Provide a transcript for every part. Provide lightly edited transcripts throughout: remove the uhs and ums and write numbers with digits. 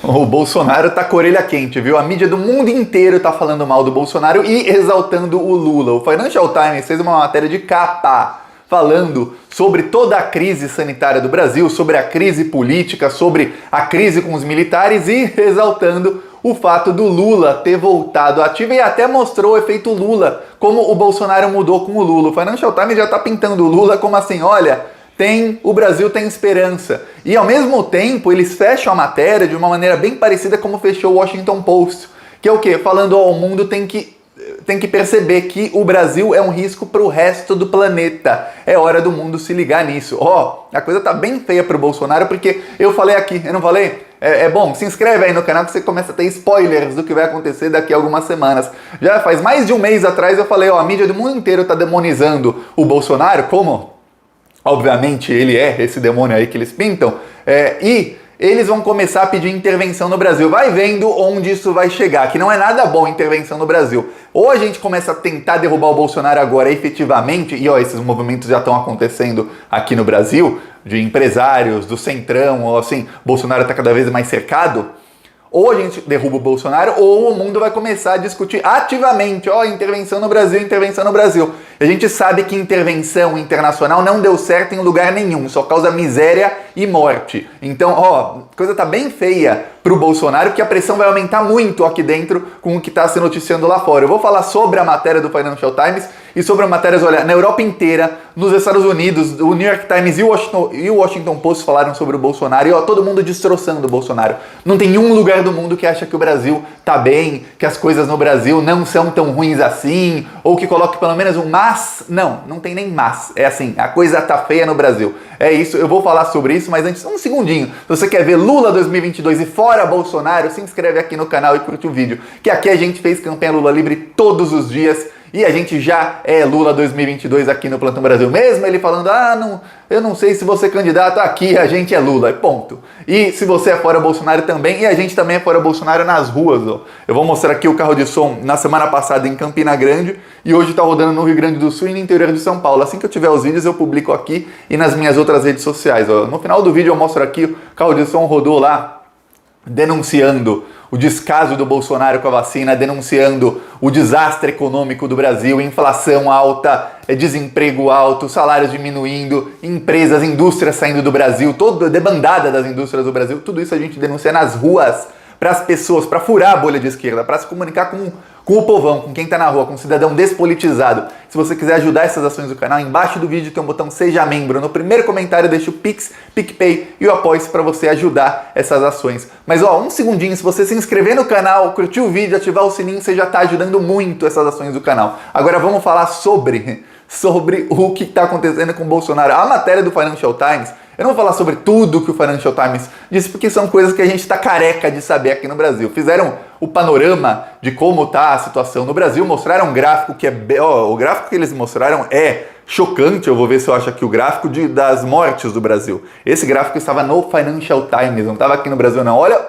O Bolsonaro tá com a orelha quente, viu? A mídia do mundo inteiro tá falando mal do Bolsonaro e exaltando o Lula. O Financial Times fez uma matéria de capa falando sobre toda a crise sanitária do Brasil, sobre a crise política, sobre a crise com os militares e exaltando o fato do Lula ter voltado ativo e até mostrou o efeito Lula, como o Bolsonaro mudou com o Lula. O Financial Times já tá pintando o Lula como assim, olha, o Brasil tem esperança. E ao mesmo tempo eles fecham a matéria de uma maneira bem parecida como fechou o Washington Post, que é o quê? Falando, ó, o mundo tem que perceber que o Brasil é um risco para o resto do planeta. É hora do mundo se ligar nisso. Ó, a coisa tá bem feia pro Bolsonaro, porque eu falei aqui, eu não falei? É bom, se inscreve aí no canal que você começa a ter spoilers do que vai acontecer daqui a algumas semanas. Já faz mais de um mês atrás eu falei, ó, a mídia do mundo inteiro tá demonizando o Bolsonaro, como obviamente ele é esse demônio aí que eles pintam, e eles vão começar a pedir intervenção no Brasil. Vai vendo onde isso vai chegar, que não é nada bom intervenção no Brasil. Ou a gente começa a tentar derrubar o Bolsonaro agora efetivamente, e ó, esses movimentos já estão acontecendo aqui no Brasil, de empresários, do centrão, ou assim, Bolsonaro está cada vez mais cercado. Ou a gente derruba o Bolsonaro, ou o mundo vai começar a discutir ativamente, ó, intervenção no Brasil, intervenção no Brasil. E a gente sabe que intervenção internacional não deu certo em lugar nenhum, só causa miséria e morte. Então, ó, a coisa tá bem feia pro Bolsonaro, que a pressão vai aumentar muito aqui dentro com o que tá se noticiando lá fora. Eu vou falar sobre a matéria do Financial Times e sobre matérias, olha, na Europa inteira, nos Estados Unidos, o New York Times e o Washington Post falaram sobre o Bolsonaro, e ó, todo mundo destroçando o Bolsonaro. Não tem um lugar do mundo que acha que o Brasil tá bem, que as coisas no Brasil não são tão ruins assim, ou que coloque pelo menos um mas. Não tem nem mas. É assim, a coisa tá feia no Brasil. É isso, eu vou falar sobre isso, mas antes, um segundinho. Se você quer ver Lula 2022 e fora Bolsonaro, se inscreve aqui no canal e curte o vídeo, que aqui a gente fez campanha Lula Livre todos os dias, e a gente já é Lula 2022 aqui no Plantão Brasil. Mesmo ele falando, eu não sei se você é candidato, aqui a gente é Lula, ponto. E se você é fora Bolsonaro também, e a gente também é fora Bolsonaro nas ruas. Ó. Eu vou mostrar aqui o carro de som na semana passada em Campina Grande, e hoje tá rodando no Rio Grande do Sul e no interior de São Paulo. Assim que eu tiver os vídeos eu publico aqui e nas minhas outras redes sociais. Ó. No final do vídeo eu mostro aqui, o carro de som rodou lá, denunciando o descaso do Bolsonaro com a vacina, denunciando o desastre econômico do Brasil, inflação alta, desemprego alto, salários diminuindo, empresas, indústrias saindo do Brasil, toda a debandada das indústrias do Brasil, tudo isso a gente denuncia nas ruas para as pessoas, para furar a bolha de esquerda, para se comunicar com o povão, com quem está na rua, com o cidadão despolitizado. Se você quiser ajudar essas ações do canal, embaixo do vídeo tem um botão Seja Membro. No primeiro comentário deixa o Pix, PicPay e o Apoie-se para você ajudar essas ações. Mas ó, um segundinho, se você se inscrever no canal, curtir o vídeo, ativar o sininho, você já está ajudando muito essas ações do canal. Agora vamos falar sobre o que está acontecendo com o Bolsonaro. A matéria do Financial Times, eu não vou falar sobre tudo que o Financial Times disse, porque são coisas que a gente está careca de saber aqui no Brasil. Fizeram o panorama de como está a situação no Brasil, mostraram um gráfico que o gráfico que eles mostraram é chocante. Eu vou ver se eu acho aqui o gráfico das mortes do Brasil. Esse gráfico estava no Financial Times, não estava aqui no Brasil não. Olha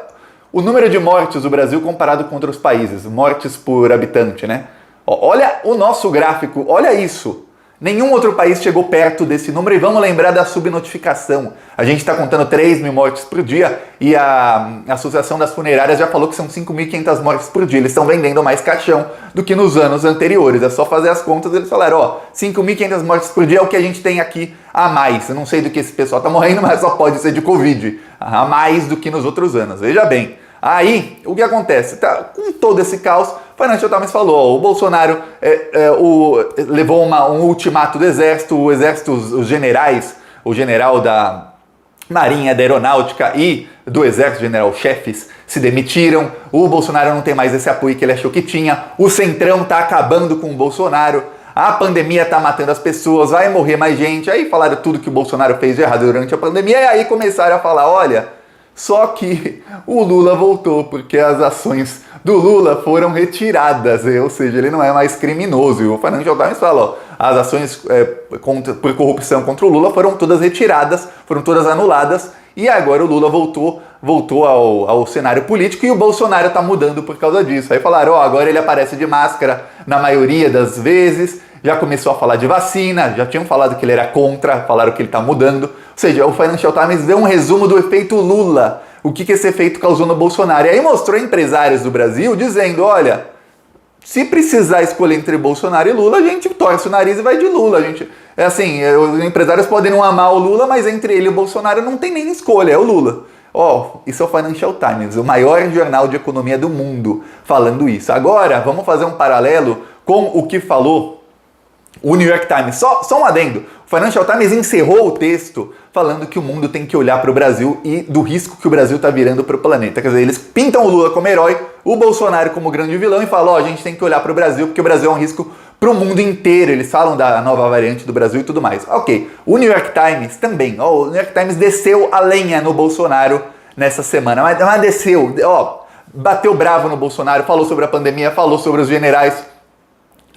o número de mortes do Brasil comparado com outros países, mortes por habitante, né? Olha o nosso gráfico, olha isso. Nenhum outro país chegou perto desse número, e vamos lembrar da subnotificação. A gente está contando 3 mil mortes por dia e a Associação das Funerárias já falou que são 5.500 mortes por dia. Eles estão vendendo mais caixão do que nos anos anteriores. É só fazer as contas, eles falaram, ó, 5.500 mortes por dia é o que a gente tem aqui a mais. Eu não sei do que esse pessoal está morrendo, mas só pode ser de Covid. A mais do que nos outros anos, veja bem. Aí, o que acontece? Com todo esse caos, o Financial Times falou, o Bolsonaro levou um ultimato do Exército, os generais, o general da Marinha, da Aeronáutica e do Exército, general-chefes, se demitiram, o Bolsonaro não tem mais esse apoio que ele achou que tinha, o Centrão está acabando com o Bolsonaro, a pandemia está matando as pessoas, vai morrer mais gente, aí falaram tudo que o Bolsonaro fez de errado durante a pandemia, e aí começaram a falar, olha, só que o Lula voltou, porque as ações do Lula foram retiradas, ou seja, ele não é mais criminoso. E o Financial Times fala, ó, as ações por corrupção contra o Lula foram todas retiradas, foram todas anuladas, e agora o Lula voltou ao cenário político e o Bolsonaro está mudando por causa disso. Aí falaram, ó, agora ele aparece de máscara na maioria das vezes, já começou a falar de vacina, já tinham falado que ele era contra, falaram que ele está mudando. Ou seja, o Financial Times deu um resumo do efeito Lula. o que esse efeito causou no Bolsonaro. E aí mostrou empresários do Brasil dizendo, olha, se precisar escolher entre Bolsonaro e Lula, a gente torce o nariz e vai de Lula. A gente, é assim, os empresários podem não amar o Lula, mas entre ele e o Bolsonaro não tem nem escolha, é o Lula. Isso é o Financial Times, o maior jornal de economia do mundo, falando isso. Agora, vamos fazer um paralelo com o que falou o New York Times. Só um adendo. O Financial Times encerrou o texto falando que o mundo tem que olhar para o Brasil e do risco que o Brasil está virando para o planeta. Quer dizer, eles pintam o Lula como herói, o Bolsonaro como grande vilão e falam, a gente tem que olhar para o Brasil porque o Brasil é um risco para o mundo inteiro. Eles falam da nova variante do Brasil e tudo mais. Ok, o New York Times também. O New York Times desceu a lenha no Bolsonaro nessa semana. Mas desceu, bateu bravo no Bolsonaro, falou sobre a pandemia, falou sobre os generais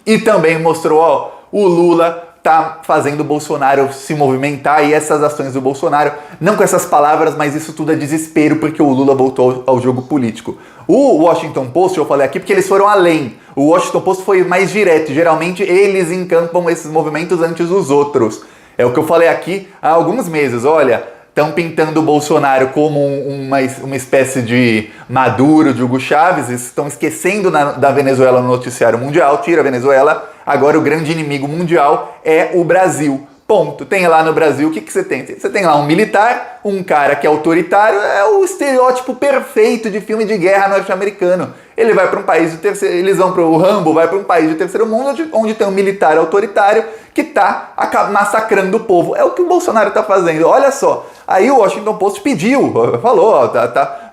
e também mostrou, o Lula tá fazendo o Bolsonaro se movimentar e essas ações do Bolsonaro, não com essas palavras, mas isso tudo é desespero porque o Lula voltou ao jogo político. O Washington Post, eu falei aqui porque eles foram além. O Washington Post foi mais direto. Geralmente eles encampam esses movimentos antes dos outros. É o que eu falei aqui há alguns meses. Olha, estão pintando o Bolsonaro como uma espécie de Maduro, de Hugo Chávez, estão esquecendo da Venezuela no noticiário mundial, tira a Venezuela, agora o grande inimigo mundial é o Brasil. Ponto. Tem lá no Brasil, o que você tem? Você tem lá um militar, um cara que é autoritário, é o estereótipo perfeito de filme de guerra norte-americano. Ele vai para um país de terceiro, eles vão para o Rambo, vai para um país de terceiro mundo, onde tem um militar autoritário que está massacrando o povo. É o que o Bolsonaro está fazendo. Olha só, aí o Washington Post pediu, falou,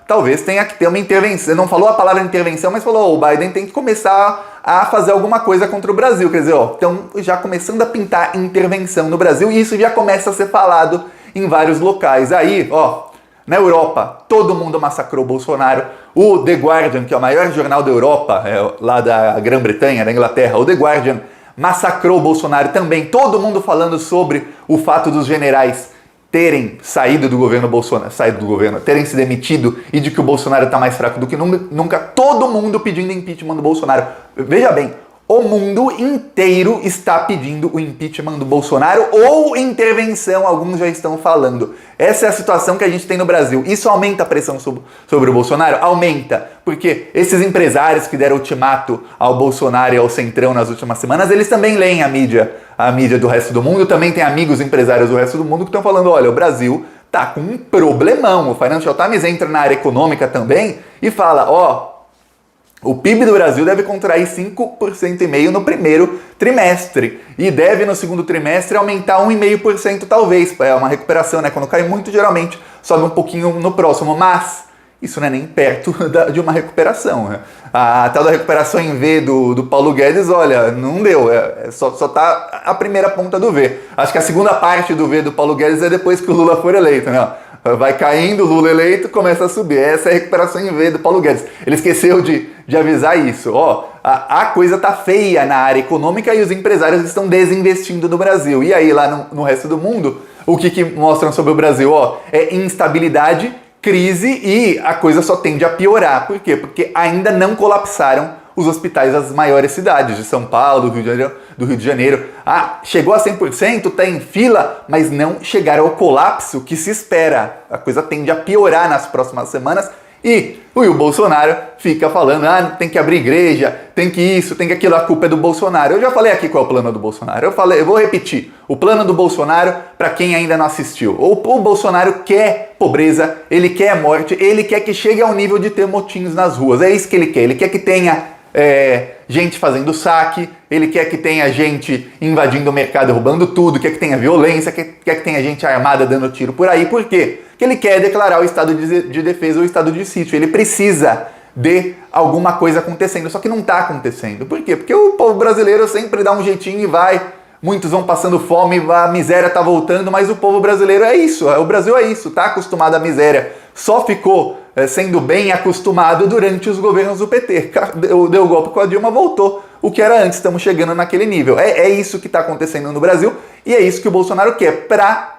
talvez tenha que ter uma intervenção. Não falou a palavra intervenção, mas falou, o Biden tem que começar a fazer alguma coisa contra o Brasil. Quer dizer, estão já começando a pintar intervenção no Brasil e isso já começa a ser falado em vários locais. Aí, na Europa, todo mundo massacrou o Bolsonaro. O The Guardian, que é o maior jornal da Europa, lá da Grã-Bretanha, da Inglaterra, o The Guardian massacrou o Bolsonaro também. Todo mundo falando sobre o fato dos generais terem saído do governo Bolsonaro, terem se demitido e de que o Bolsonaro está mais fraco do que nunca. Todo mundo pedindo impeachment do Bolsonaro. Veja bem, o mundo inteiro está pedindo o impeachment do Bolsonaro ou intervenção, alguns já estão falando. Essa é a situação que a gente tem no Brasil. Isso aumenta a pressão sobre o Bolsonaro? Aumenta, porque esses empresários que deram ultimato ao Bolsonaro e ao Centrão nas últimas semanas, eles também leem a mídia do resto do mundo, também tem amigos empresários do resto do mundo que estão falando, olha, o Brasil tá com um problemão. O Financial Times entra na área econômica também e fala, o PIB do Brasil deve contrair 5,5% no primeiro trimestre e deve no segundo trimestre aumentar 1,5% talvez. É uma recuperação, né? Quando cai muito, geralmente sobe um pouquinho no próximo, mas isso não é nem perto de uma recuperação. Né? A tal da recuperação em V do Paulo Guedes, olha, não deu, só tá a primeira ponta do V. Acho que a segunda parte do V do Paulo Guedes é depois que o Lula for eleito, né? Vai caindo, Lula eleito, começa a subir. Essa é a recuperação em V do Paulo Guedes. Ele esqueceu de avisar isso. A coisa tá feia na área econômica e os empresários estão desinvestindo no Brasil. E aí, lá no resto do mundo, o que mostram sobre o Brasil? É instabilidade, crise e a coisa só tende a piorar. Por quê? Porque ainda não colapsaram os hospitais das maiores cidades, de São Paulo, do Rio de Janeiro. Chegou a 100%, está em fila, mas não chegaram ao colapso que se espera. A coisa tende a piorar nas próximas semanas e o Bolsonaro fica falando, tem que abrir igreja, tem que isso, tem que aquilo, a culpa é do Bolsonaro. Eu já falei aqui qual é o plano do Bolsonaro. Eu vou repetir. O plano do Bolsonaro, para quem ainda não assistiu. O Bolsonaro quer pobreza, ele quer morte, ele quer que chegue ao nível de ter motins nas ruas. É isso que ele quer. Ele quer que tenha gente fazendo saque, ele quer que tenha gente invadindo o mercado, roubando tudo, quer que tenha violência, quer que tenha gente armada dando tiro por aí. Por quê? Porque ele quer declarar o estado de defesa ou o estado de sítio. Ele precisa de alguma coisa acontecendo, só que não está acontecendo. Por quê? Porque o povo brasileiro sempre dá um jeitinho e vai. Muitos vão passando fome, a miséria está voltando, mas o povo brasileiro é isso, o Brasil é isso, está acostumado à miséria. Só ficou sendo bem acostumado durante os governos do PT. Deu o golpe com a Dilma, voltou o que era antes, estamos chegando naquele nível. É isso que está acontecendo no Brasil e é isso que o Bolsonaro quer, para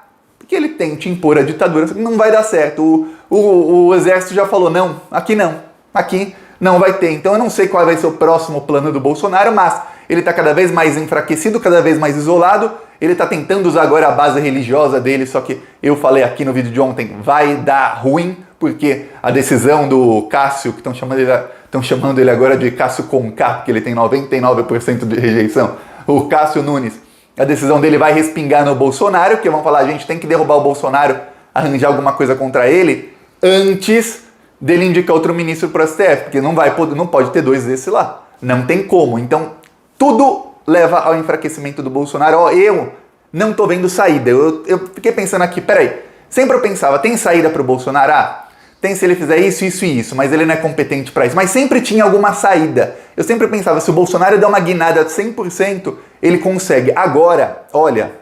que ele tente impor a ditadura. Não vai dar certo. O exército já falou, não, aqui não vai ter. Então eu não sei qual vai ser o próximo plano do Bolsonaro, mas ele está cada vez mais enfraquecido, cada vez mais isolado. Ele está tentando usar agora a base religiosa dele, só que eu falei aqui no vídeo de ontem, vai dar ruim, porque a decisão do Cássio, que estão chamando ele agora de Cássio Conká, porque ele tem 99% de rejeição, o Cássio Nunes, a decisão dele vai respingar no Bolsonaro, que vão falar, a gente tem que derrubar o Bolsonaro, arranjar alguma coisa contra ele, antes dele indicar outro ministro para o STF, porque não pode ter dois desse lá. Não tem como. Então, tudo leva ao enfraquecimento do Bolsonaro. Eu não tô vendo saída. Eu fiquei pensando aqui, peraí, sempre eu pensava, tem saída para o Bolsonaro? Tem se ele fizer isso, isso e isso, mas ele não é competente para isso. Mas sempre tinha alguma saída. Eu sempre pensava, se o Bolsonaro der uma guinada de 100%, ele consegue. Agora, olha,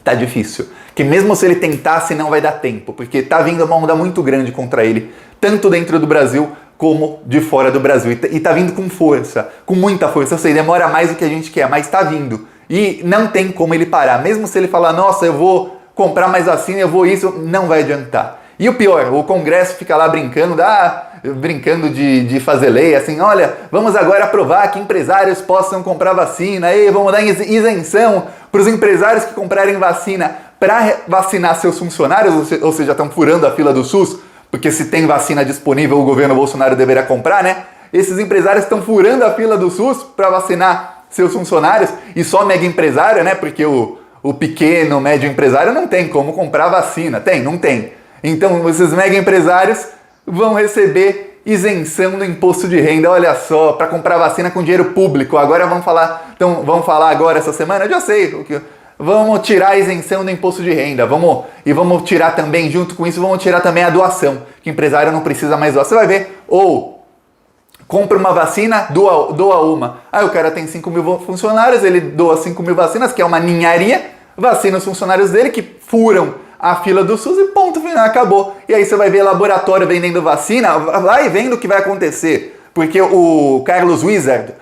tá difícil. Que mesmo se ele tentasse, não vai dar tempo, porque tá vindo uma onda muito grande contra ele, tanto dentro do Brasil como de fora do Brasil. E tá vindo com força, com muita força. Eu sei, demora mais do que a gente quer, mas tá vindo. E não tem como ele parar. Mesmo se ele falar, nossa, eu vou comprar mais vacina, eu vou isso, não vai adiantar. E o pior, o Congresso fica lá brincando de fazer lei, assim, olha, vamos agora aprovar que empresários possam comprar vacina, e vamos dar isenção para os empresários que comprarem vacina para vacinar seus funcionários, ou seja, estão furando a fila do SUS, porque se tem vacina disponível, o governo Bolsonaro deverá comprar, né? Esses empresários estão furando a fila do SUS para vacinar seus funcionários, e só mega empresário, né? Porque o pequeno, médio empresário não tem como comprar vacina, não tem. Então, esses mega empresários vão receber isenção do imposto de renda, olha só, para comprar vacina com dinheiro público. Agora vamos falar agora essa semana, eu já sei, vamos tirar a isenção do imposto de renda, vamos tirar também, junto com isso, vamos tirar também a doação, que o empresário não precisa mais doar. Você vai ver, ou compra uma vacina, doa uma. Aí o cara tem 5 mil funcionários, ele doa 5 mil vacinas, que é uma ninharia, vacina os funcionários dele que furam a fila do SUS e ponto final, acabou. E aí você vai ver laboratório vendendo vacina, vai vendo o que vai acontecer. Porque o Carlos Wizard,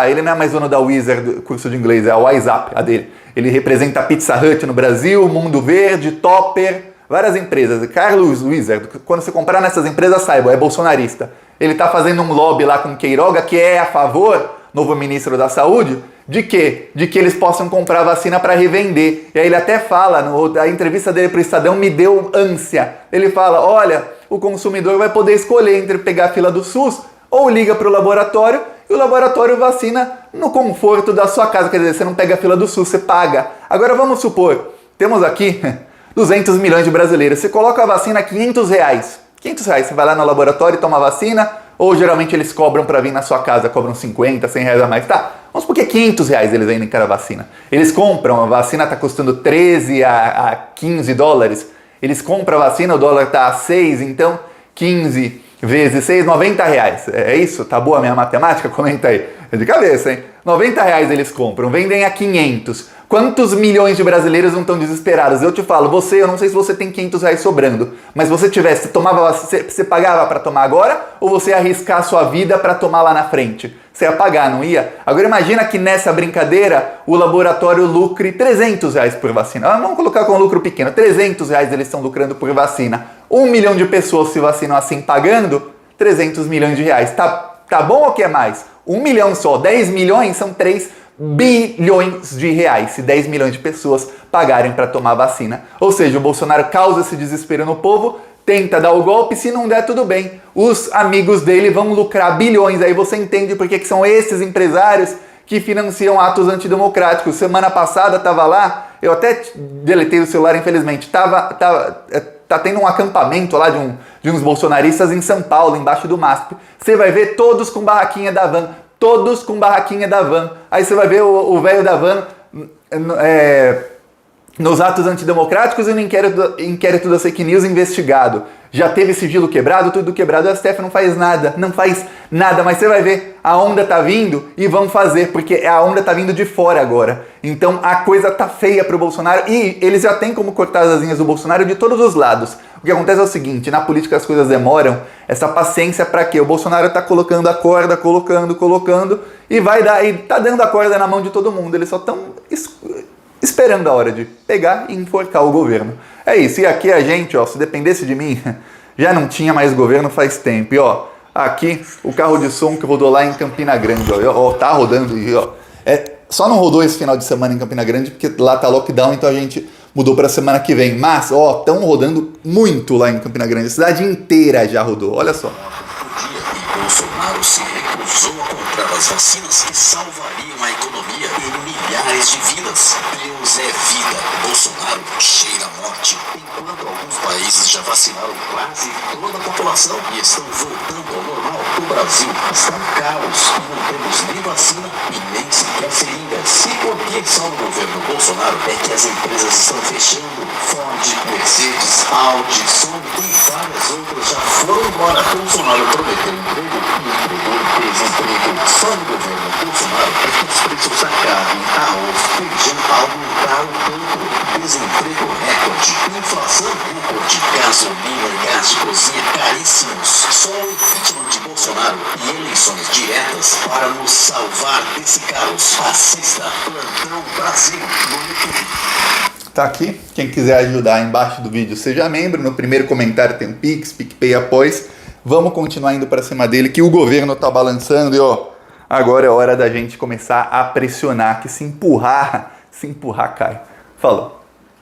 ele não é mais dono da Wizard, curso de inglês, é a WhatsApp, a dele. Ele representa a Pizza Hut no Brasil, Mundo Verde, Topper, várias empresas. Carlos Wizard, quando você comprar nessas empresas, saiba, é bolsonarista. Ele está fazendo um lobby lá com Queiroga, que é a favor, novo ministro da Saúde, de quê? De que eles possam comprar vacina para revender. E aí ele até fala, a entrevista dele para o Estadão me deu ânsia. Ele fala, olha, o consumidor vai poder escolher entre pegar a fila do SUS ou liga para o laboratório e o laboratório vacina no conforto da sua casa. Quer dizer, você não pega a fila do SUS, você paga. Agora vamos supor, temos aqui 200 milhões de brasileiros. Você coloca a vacina a R$500. R$500, você vai lá no laboratório e toma a vacina, ou geralmente eles cobram para vir na sua casa, cobram 50, 100 reais a mais. Tá, vamos supor que é R$500 eles vendem cada vacina. Eles compram, a vacina está custando 13 a 15 dólares. Eles compram a vacina, o dólar está a 6, então 15 vezes 6, 90 reais. É isso? Tá boa a minha matemática? Comenta aí. É de cabeça, hein? 90 reais eles compram, vendem a 500. Quantos milhões de brasileiros não estão desesperados? Eu te falo, eu não sei se você tem 500 reais sobrando, mas se você tivesse, você pagava para tomar agora ou você ia arriscar a sua vida para tomar lá na frente? Você ia pagar, não ia? Agora imagina que nessa brincadeira o laboratório lucre 300 reais por vacina. Vamos colocar com um lucro pequeno, 300 reais eles estão lucrando por vacina. 1 milhão de pessoas se vacinam assim pagando 300 milhões de reais. Tá bom ou quer mais? 1 milhão só, 10 milhões são 3 bilhões de reais, se 10 milhões de pessoas pagarem para tomar vacina. Ou seja, o Bolsonaro causa esse desespero no povo, tenta dar o golpe, se não der, tudo bem. Os amigos dele vão lucrar bilhões, aí você entende por que são esses empresários que financiam atos antidemocráticos. Semana passada estava lá, eu até deletei o celular, infelizmente, tá tendo um acampamento lá de uns bolsonaristas em São Paulo, embaixo do MASP. Você vai ver todos com barraquinha da van. Todos com barraquinha da van. Aí você vai ver o velho da van nos atos antidemocráticos e no inquérito das fake news investigado. Já teve sigilo quebrado, tudo quebrado, a STF não faz nada, mas você vai ver, a onda tá vindo e vão fazer, porque a onda tá vindo de fora agora. Então a coisa tá feia pro Bolsonaro e eles já têm como cortar as asinhas do Bolsonaro de todos os lados. O que acontece é o seguinte, na política as coisas demoram, essa paciência pra quê? O Bolsonaro tá colocando a corda, colocando, e tá dando a corda na mão de todo mundo, eles só estão esperando a hora de pegar e enforcar o governo. É isso, e aqui a gente, se dependesse de mim, já não tinha mais governo faz tempo. E aqui o carro de som que rodou lá em Campina Grande, tá rodando, só não rodou esse final de semana em Campina Grande porque lá tá lockdown, então a gente mudou para a semana que vem. Mas, ó, estão rodando muito lá em Campina Grande. A cidade inteira já rodou, olha só. Bolsonaro se recusou a comprar as vacinas que salvariam a economia e milhares de vidas. Deus é vida. Bolsonaro cheira a morte. Enquanto alguns países já vacinaram quase toda a população e estão voltando ao normal, o Brasil está em caos e não temos nem vacina e nem sequer seringas. E por que só no governo Bolsonaro é que as empresas estão fechando? Ford, Mercedes, Audi, Sony e várias outras já foram embora. Bolsonaro prometeu emprego e entregou desemprego. Só no governo Bolsonaro é que os preços da carne, arroz, feijão aumentaram tanto. Desemprego recorde, inflação recorde, gasolina e gás de cozinha caríssimos. Só o impeachment de Bolsonaro e eleições diretas para nos salvar desse caos. Assista Plantão Brasil no YouTube. Tá aqui, quem quiser ajudar embaixo do vídeo seja membro, no primeiro comentário tem o Pix, PicPay, Apoies. Vamos continuar indo para cima dele, que o governo tá balançando e ó, agora é hora da gente começar a pressionar, que se empurrar cai. Falou.